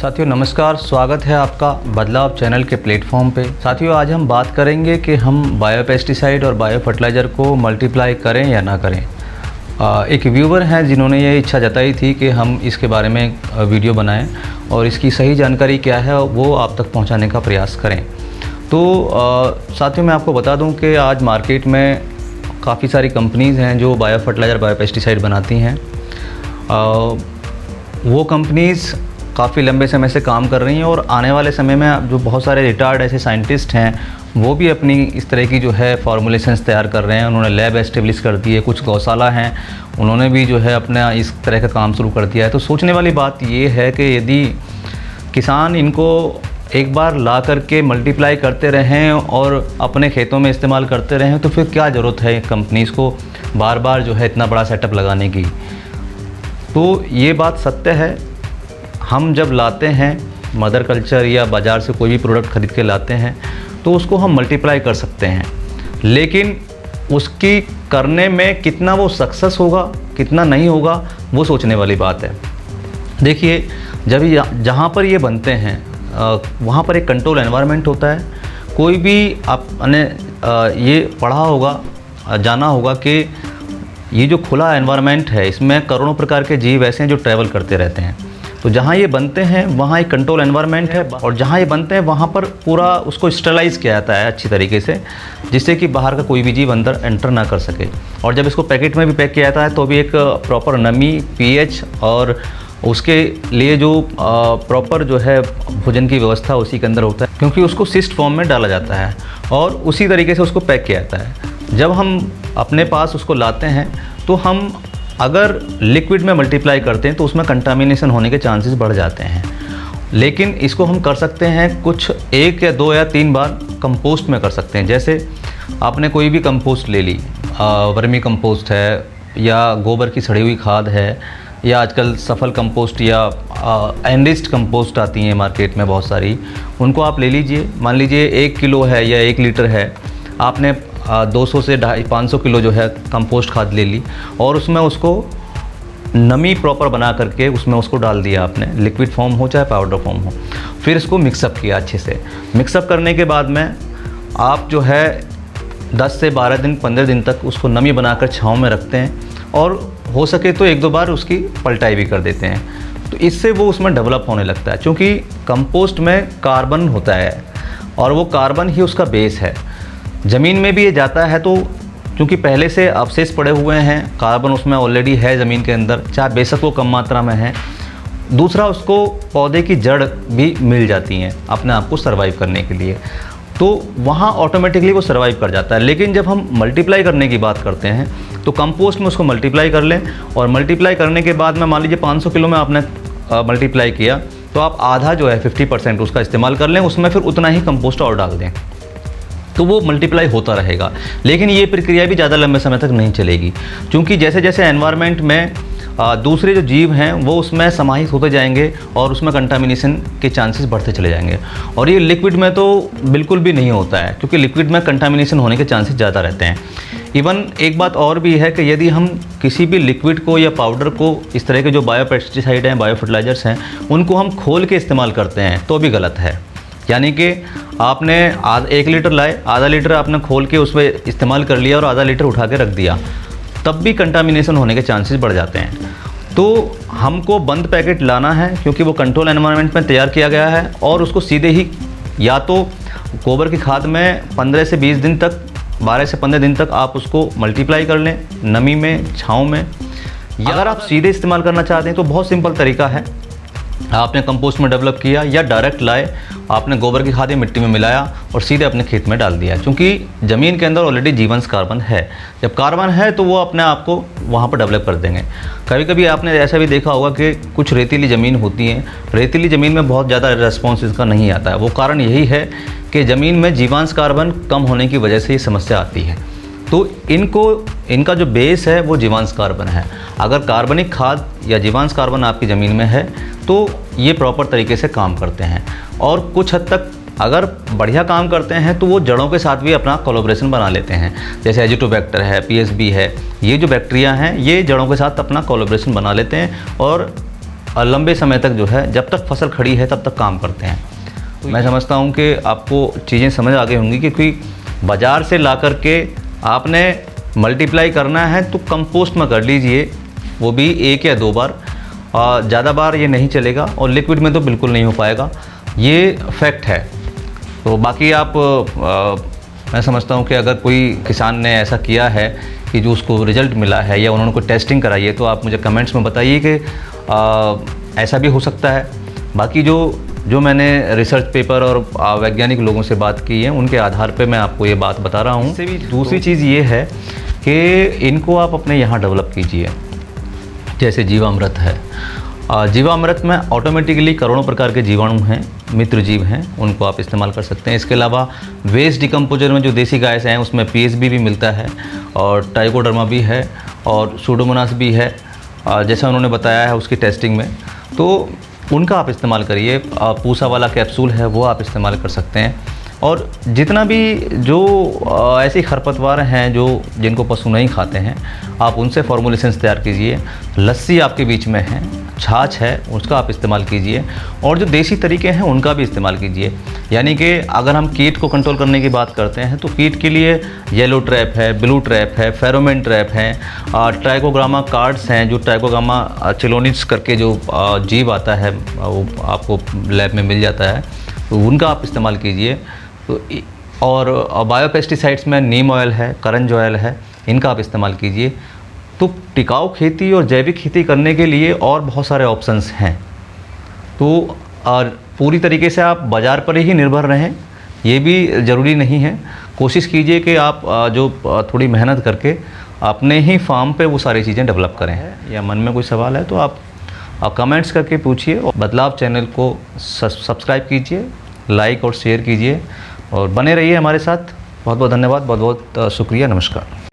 साथियों नमस्कार, स्वागत है आपका बदलाव चैनल के प्लेटफॉर्म पे। साथियों आज हम बात करेंगे कि हम बायोपेस्टिसाइड और बायो फर्टिलाइज़र को मल्टीप्लाई करें या ना करें। एक व्यूवर हैं जिन्होंने ये इच्छा जताई थी कि हम इसके बारे में वीडियो बनाएं और इसकी सही जानकारी क्या है वो आप तक पहुंचाने का प्रयास करें। तो साथियों मैं आपको बता दूं कि आज मार्केट में काफ़ी सारी कंपनीज़ हैं जो बायो फर्टिलाइज़र बायोपेस्टिसाइड बनाती हैं। वो कंपनीज़ काफ़ी लंबे समय से काम कर रही हैं और आने वाले समय में जो बहुत सारे रिटायर्ड ऐसे साइंटिस्ट हैं वो भी अपनी इस तरह की जो है फॉर्मुलेशंस तैयार कर रहे हैं। उन्होंने लैब एस्टेब्लिश कर दी है, कुछ गौशाला हैं उन्होंने भी जो है अपना इस तरह का काम शुरू कर दिया है। तो सोचने वाली बात ये है कि यदि किसान इनको एक बार ला करके मल्टीप्लाई करते रहें और अपने खेतों में इस्तेमाल करते रहें तो फिर क्या ज़रूरत है कंपनीज़ को बार बार जो है इतना बड़ा सेटअप लगाने की। तो ये बात सत्य है, हम जब लाते हैं मदर कल्चर या बाज़ार से कोई भी प्रोडक्ट ख़रीद के लाते हैं तो उसको हम मल्टीप्लाई कर सकते हैं, लेकिन उसकी करने में कितना वो सक्सेस होगा कितना नहीं होगा वो सोचने वाली बात है। देखिए जब जहाँ पर ये बनते हैं वहाँ पर एक कंट्रोल एनवायरनमेंट होता है। कोई भी आपने ये पढ़ा होगा जाना होगा कि ये जो खुला एनवायरनमेंट है इसमें करोड़ों प्रकार के जीव ऐसे हैं जो ट्रैवल करते रहते हैं। तो जहाँ ये बनते हैं वहाँ एक कंट्रोल एनवायरनमेंट है और जहाँ ये बनते हैं वहाँ पर पूरा उसको स्टरलाइज़ किया जाता है अच्छी तरीके से, जिससे कि बाहर का कोई भी जीव अंदर एंटर ना कर सके। और जब इसको पैकेट में भी पैक किया जाता है तो भी एक प्रॉपर नमी, पीएच और उसके लिए जो प्रॉपर जो है भोजन की व्यवस्था उसी के अंदर होता है, क्योंकि उसको सिस्ट फॉर्म में डाला जाता है और उसी तरीके से उसको पैक किया जाता है। जब हम अपने पास उसको लाते हैं तो हम अगर लिक्विड में मल्टीप्लाई करते हैं तो उसमें कंटामिनेशन होने के चांसेस बढ़ जाते हैं, लेकिन इसको हम कर सकते हैं कुछ 1 या 2 या 3 बार कंपोस्ट में कर सकते हैं। जैसे आपने कोई भी कंपोस्ट ले ली, वर्मी कंपोस्ट है या गोबर की सड़ी हुई खाद है या आजकल सफल कंपोस्ट या एनरिच्ड कंपोस्ट आती हैं मार्केट में बहुत सारी, उनको आप ले लीजिए। मान लीजिए 1 किलो है या 1 लीटर है, आपने 200 से 500 किलो जो है कंपोस्ट खाद ले ली और उसमें उसको नमी प्रॉपर बना करके उसमें उसको डाल दिया आपने, लिक्विड फॉर्म हो चाहे पाउडर फॉर्म हो। फिर इसको मिक्सअप किया अच्छे से। मिक्सअप करने के बाद में आप जो है 10 से 12 दिन 15 दिन तक उसको नमी बनाकर छाँव में रखते हैं और हो सके तो 1-2 बार उसकी पलटाई भी कर देते हैं। तो इससे वो उसमें डेवलप होने लगता है, क्योंकि कंपोस्ट में कार्बन होता है और वो कार्बन ही उसका बेस है। ज़मीन में भी ये जाता है तो क्योंकि पहले से अवशेष पड़े हुए हैं, कार्बन उसमें ऑलरेडी है ज़मीन के अंदर, चाहे बेशक वो कम मात्रा में है। दूसरा, उसको पौधे की जड़ भी मिल जाती हैं अपने आप को सर्वाइव करने के लिए, तो वहाँ ऑटोमेटिकली वो सर्वाइव कर जाता है। लेकिन जब हम मल्टीप्लाई करने की बात करते हैं तो कंपोस्ट में उसको मल्टीप्लाई कर लें और मल्टीप्लाई करने के बाद में मान लीजिए 500 किलो में आपने मल्टीप्लाई किया तो आप आधा जो है 50% उसका इस्तेमाल कर लें, उसमें फिर उतना ही कंपोस्ट और डाल दें तो वो मल्टीप्लाई होता रहेगा। लेकिन ये प्रक्रिया भी ज़्यादा लंबे समय तक नहीं चलेगी, क्योंकि जैसे जैसे एनवायरनमेंट में दूसरे जो जीव हैं वो उसमें समाहित होते जाएंगे और उसमें कंटामिनेशन के चांसेस बढ़ते चले जाएंगे। और ये लिक्विड में तो बिल्कुल भी नहीं होता है, क्योंकि लिक्विड में कंटामिनेशन होने के चांसेस ज़्यादा रहते हैं। इवन एक बात और भी है कि यदि हम किसी भी लिक्विड को या पाउडर को, इस तरह के जो बायोपेस्टिसाइड हैं, बायो फर्टिलाइजर्स हैं, उनको हम खोल के इस्तेमाल करते हैं तो भी गलत है। यानी कि आपने 1 लीटर लाए, आधा लीटर आपने खोल के उसमें इस्तेमाल कर लिया और आधा लीटर उठा के रख दिया, तब भी कंटामिनेशन होने के चांसेस बढ़ जाते हैं। तो हमको बंद पैकेट लाना है, क्योंकि वो कंट्रोल एनवायरनमेंट में तैयार किया गया है और उसको सीधे ही या तो गोबर की खाद में 15 से 20 दिन तक, 12 से 15 दिन तक आप उसको मल्टीप्लाई कर लें नमी में, छाँव में। अगर आप सीधे इस्तेमाल करना चाहते हैं तो बहुत सिंपल तरीका है, आपने कंपोस्ट में डेवलप किया या डायरेक्ट लाए, आपने गोबर की खाद मिट्टी में मिलाया और सीधे अपने खेत में डाल दिया, क्योंकि ज़मीन के अंदर ऑलरेडी जीवंत कार्बन है। जब कार्बन है तो वो अपने आप को वहाँ पर डेवलप कर देंगे। कभी कभी आपने ऐसा भी देखा होगा कि कुछ रेतीली ज़मीन होती है, रेतीली ज़मीन में बहुत ज़्यादा रिस्पॉन्स इसका नहीं आता है। वो कारण यही है कि ज़मीन में जीवांश कार्बन कम होने की वजह से ये समस्या आती है। तो इनका जो बेस है वो जीवांश कार्बन है। अगर कार्बनिक खाद या जीवांश कार्बन आपकी ज़मीन में है तो ये प्रॉपर तरीके से काम करते हैं और कुछ हद तक अगर बढ़िया काम करते हैं तो वो जड़ों के साथ भी अपना कोलैबोरेशन बना लेते हैं। जैसे एजिटोबैक्टर है, पीएसबी है, ये जो बैक्टीरिया हैं ये जड़ों के साथ अपना कोलैबोरेशन बना लेते हैं और लंबे समय तक जो है, जब तक फसल खड़ी है तब तक काम करते हैं। तो मैं समझता हूँ कि आपको चीज़ें समझ आ गई होंगी, क्योंकि बाज़ार से ला कर के आपने मल्टीप्लाई करना है तो कंपोस्ट में कर लीजिए, वो भी 1 या 2 बार, ज़्यादा बार ये नहीं चलेगा, और लिक्विड में तो बिल्कुल नहीं हो पाएगा, ये फैक्ट है। तो बाकी आप मैं समझता हूँ कि अगर कोई किसान ने ऐसा किया है कि जो उसको रिज़ल्ट मिला है या उन्होंने कोई टेस्टिंग कराई है, तो आप मुझे कमेंट्स में बताइए कि ऐसा भी हो सकता है। बाकी जो मैंने रिसर्च पेपर और वैज्ञानिक लोगों से बात की है, उनके आधार पे मैं आपको ये बात बता रहा हूँ। इससे भी दूसरी चीज़ ये है कि इनको आप अपने यहाँ डेवलप कीजिए, जैसे जीवामृत है। जीवामृत में ऑटोमेटिकली करोड़ों प्रकार के जीवाणु हैं, मित्र जीव हैं, उनको आप इस्तेमाल कर सकते हैं। इसके अलावा वेस्ट डिकम्पोजर में जो देसी गाय से हैं उसमें पीएसबी भी मिलता है, और ट्राइकोडर्मा भी है, और सूडोमोनास भी है, जैसा उन्होंने बताया है उसकी टेस्टिंग में, तो उनका आप इस्तेमाल करिए। पूसा वाला कैप्सूल है वो आप इस्तेमाल कर सकते हैं। और जितना भी जो ऐसे खरपतवार हैं जिनको पशु नहीं खाते हैं, आप उनसे फॉर्मुलेशंस तैयार कीजिए। लस्सी आपके बीच में है, छाछ है, उसका आप इस्तेमाल कीजिए, और जो देसी तरीके हैं उनका भी इस्तेमाल कीजिए। यानी कि अगर हम कीट को कंट्रोल करने की बात करते हैं तो कीट के लिए येलो ट्रैप है, ब्लू ट्रैप है, फेरोमेन ट्रैप है, ट्राइकोग्रामा कार्ड्स हैं, जो ट्राइकोग्रामा चिलोनिड्स करके जो जीव आता है वो आपको लैब में मिल जाता है, तो उनका आप इस्तेमाल कीजिए। तो और बायोपेस्टिसाइड्स में नीम ऑयल है, करंज ऑयल है, इनका आप इस्तेमाल कीजिए। तो टिकाऊ खेती और जैविक खेती करने के लिए और बहुत सारे ऑप्शंस हैं। तो पूरी तरीके से आप बाज़ार पर ही निर्भर रहें, ये भी ज़रूरी नहीं है। कोशिश कीजिए कि आप जो थोड़ी मेहनत करके अपने ही फार्म पे वो सारी चीज़ें डेवलप करें। या मन में कोई सवाल है तो आप कमेंट्स करके पूछिए, और बदलाव चैनल को सब्सक्राइब कीजिए, लाइक और शेयर कीजिए, और बने रहिए हमारे साथ। बहुत बहुत धन्यवाद, बहुत बहुत शुक्रिया, नमस्कार।